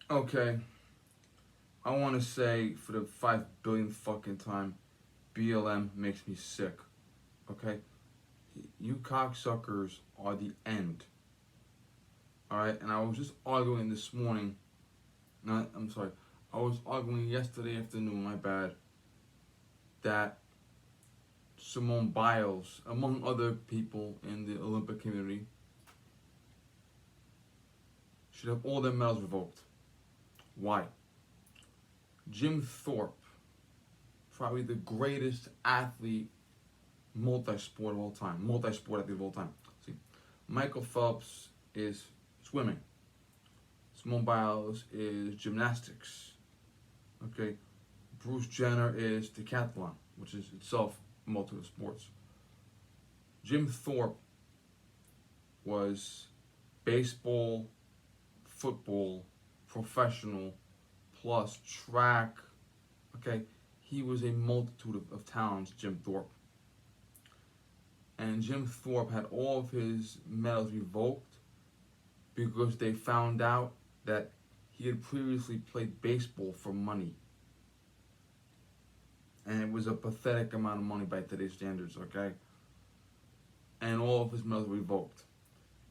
Okay, I want to say for the 5 billionth fucking time, BLM makes me sick. Okay, you cocksuckers are the end. All right, and I was just arguing this morning. Not, I'm sorry. I was arguing yesterday afternoon. My bad. That Simone Biles, among other people in the Olympic community, should have all their medals revoked. Why? Jim Thorpe, probably the greatest athlete, multi-sport of all time, multi-sport athlete of all time. See, Michael Phelps is swimming. Simone Biles is gymnastics. Okay, Bruce Jenner is decathlon, which is itself multiple sports. Jim Thorpe was baseball, football, professional, plus track. Okay, he was a multitude of talents, Jim Thorpe. And Jim Thorpe had all of his medals revoked because they found out that he had previously played baseball for money. And it was a pathetic amount of money by today's standards, okay? And all of his medals were revoked.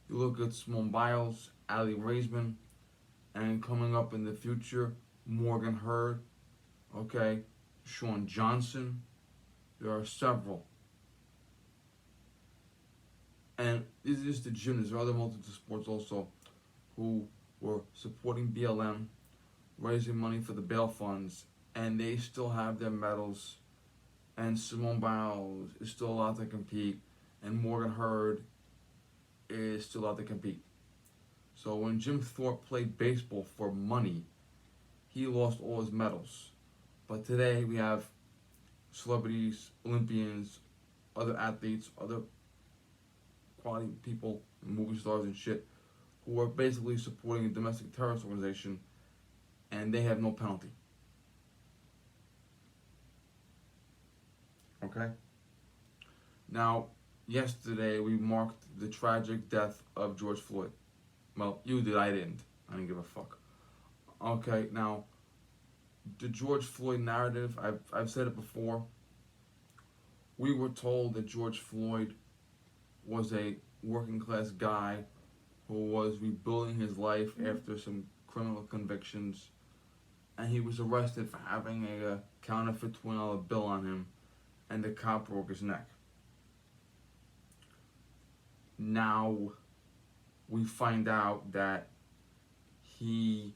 You look at Simone Biles, Ali Raisman, and coming up in the future, Morgan Hurd, okay, Shawn Johnson. There are several. And this is just the gymnasts. There are other multitude sports also who were supporting BLM, raising money for the bail funds, and they still have their medals. And Simone Biles is still allowed to compete, and Morgan Hurd is still allowed to compete. So when Jim Thorpe played baseball for money, he lost all his medals. But today we have celebrities, Olympians, other athletes, other quality people, movie stars and shit, who are basically supporting a domestic terrorist organization, and they have no penalty. Okay? Now, yesterday we marked the tragic death of George Floyd. Well, you did, I didn't. I didn't give a fuck. Okay, now, the George Floyd narrative, I've said it before. We were told that George Floyd was a working class guy who was rebuilding his life after some criminal convictions, and he was arrested for having a counterfeit $20 bill on him, and the cop broke his neck. Now we find out that he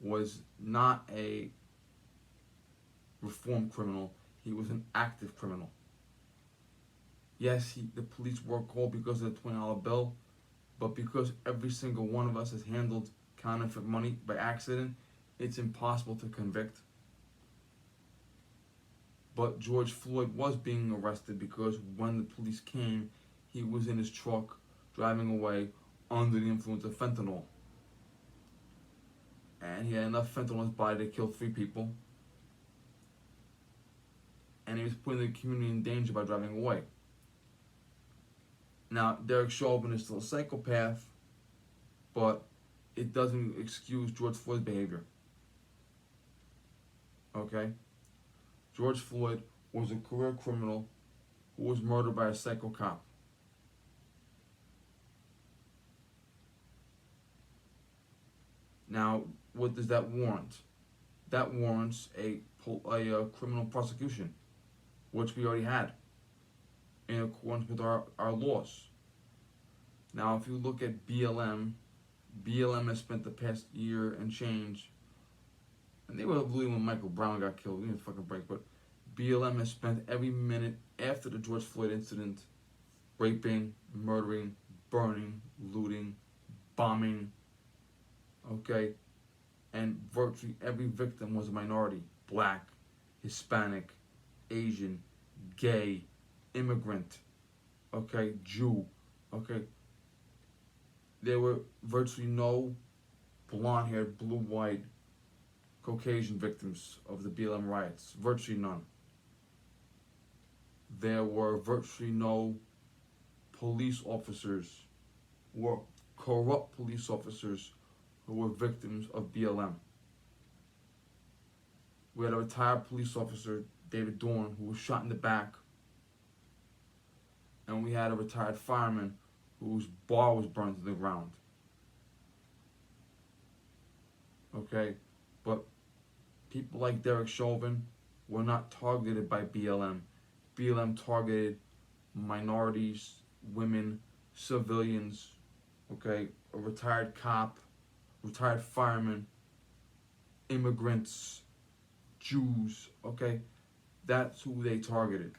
was not a reformed criminal, he was an active criminal. Yes, the police were called because of the $20 bill, but because every single one of us has handled counterfeit money by accident, it's impossible to convict. But George Floyd was being arrested because when the police came, he was in his truck driving away under the influence of fentanyl. And he had enough fentanyl in his body to kill 3 people. And he was putting the community in danger by driving away. Now, Derek Chauvin is still a psychopath, but it doesn't excuse George Floyd's behavior. Okay? George Floyd was a career criminal who was murdered by a psycho cop. Now, what does that warrant? That warrants a criminal prosecution, which we already had, in accordance with our laws. Now, if you look at BLM has spent the past year and change, and they were looting when Michael Brown got killed. We didn't fucking break, but BLM has spent every minute after the George Floyd incident raping, murdering, burning, looting, bombing. Okay, and virtually every victim was a minority: black, Hispanic, Asian, gay, immigrant, okay, Jew, okay. There were virtually no blonde-haired, blue-eyed, Caucasian victims of the BLM riots. Virtually none. There were virtually no police officers or corrupt police officers who were victims of BLM. We had a retired police officer, David Dorn, who was shot in the back. And we had a retired fireman whose bar was burned to the ground. Okay? But people like Derek Chauvin were not targeted by BLM. BLM targeted minorities, women, civilians, okay? A retired cop, retired fireman, immigrants, Jews, okay? That's who they targeted.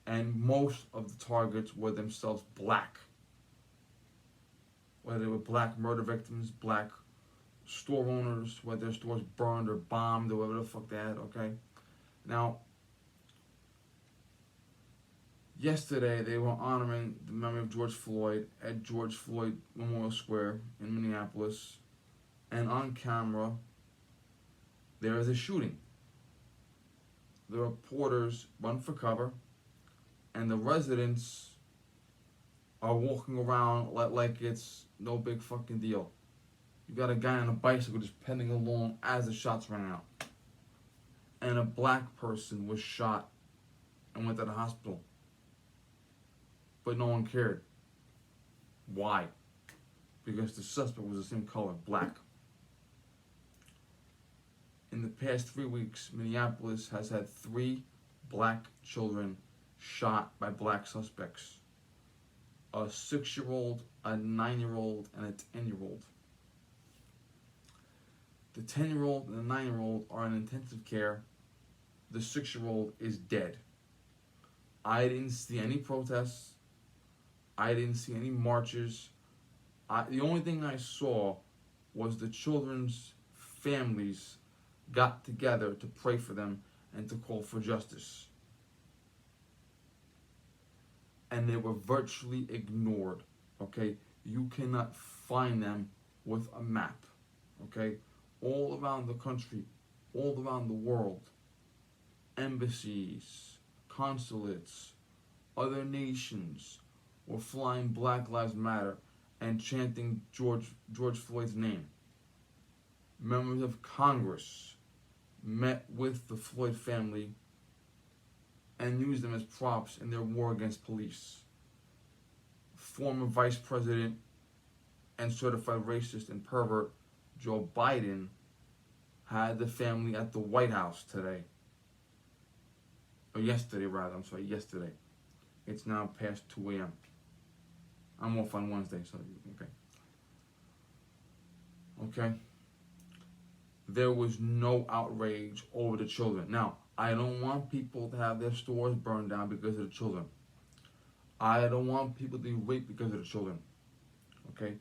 And most of the targets were themselves black. Whether they were black murder victims, black store owners, whether their stores burned or bombed or whatever the fuck they had, okay? Now, yesterday they were honoring the memory of George Floyd at George Floyd Memorial Square in Minneapolis. And on camera, there is a shooting. The reporters run for cover, and the residents are walking around like it's no big fucking deal. You got a guy on a bicycle just pedalling along as the shots rang out. And a black person was shot and went to the hospital. But no one cared. Why? Because the suspect was the same color, black. In the past 3 weeks, Minneapolis has had 3 black children shot by black suspects. A 6-year-old, a 9-year-old, and a 10-year-old. The 10-year-old and the 9-year-old are in intensive care. The 6-year-old is dead. I didn't see any protests. I didn't see any marches. The only thing I saw was the children's families got together to pray for them and to call for justice. And they were virtually ignored, okay? You cannot find them with a map, okay? All around the country, all around the world, embassies, consulates, other nations were flying Black Lives Matter and chanting George Floyd's name. Members of Congress met with the Floyd family and used them as props in their war against police. Former Vice President and certified racist and pervert Joe Biden had the family at the White House today. Or yesterday, rather. I'm sorry, yesterday. It's now past 2 a.m. I'm off on Wednesday, so okay. Okay? There was no outrage over the children. Now, I don't want people to have their stores burned down because of the children. I don't want people to be raped because of the children. Okay?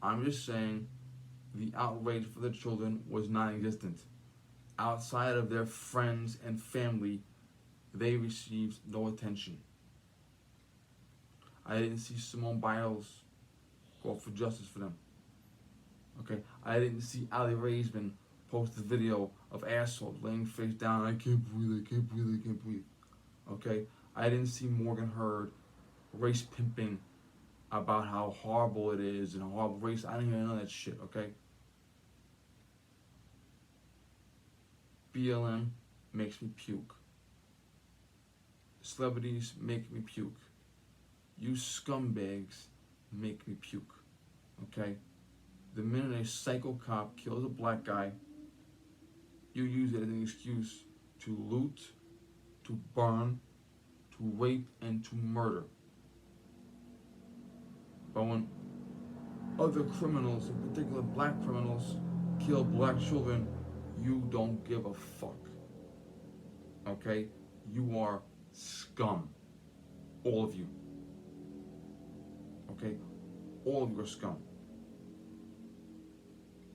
I'm just saying the outrage for the children was non-existent. Outside of their friends and family, they received no attention. I didn't see Simone Biles go for justice for them. Okay? I didn't see Ali Raisman post a video of assholes laying face down. I can't breathe, I can't breathe, I can't breathe. Okay? I didn't see Morgan Hurd race pimping about how horrible it is and how horrible race. I didn't even know that shit, okay? BLM makes me puke. Celebrities make me puke. You scumbags make me puke, okay? The minute a psycho cop kills a black guy, you use it as an excuse to loot, to burn, to rape, and to murder. But when other criminals, in particular black criminals, kill black children, you don't give a fuck. Okay? You are scum. All of you. Okay? All of you are scum.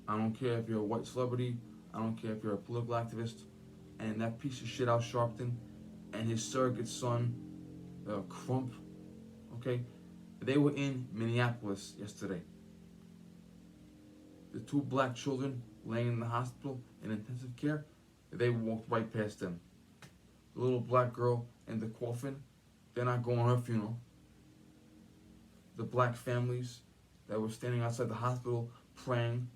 I don't care if you're a white celebrity. I don't care if you're a political activist. And that piece of shit Al Sharpton and his surrogate son, Crump, okay? They were in Minneapolis yesterday. The 2 black children laying in the hospital in intensive care, they walked right past them. The little black girl in the coffin, they're not going to her funeral. The black families that were standing outside the hospital praying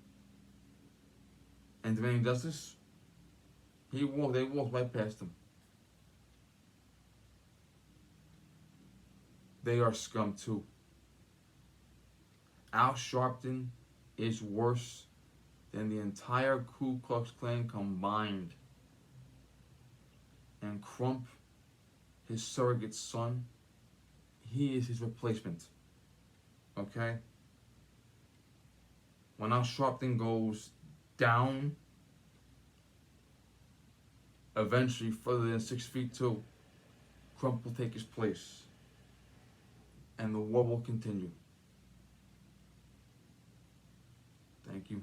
and demanding justice, they walked right past him. They are scum too. Al Sharpton is worse than the entire Ku Klux Klan combined. And Crump, his surrogate son, he is his replacement. Okay? When Al Sharpton goes down, eventually further than 6 feet too, Crump will take his place. And the war will continue. Thank you.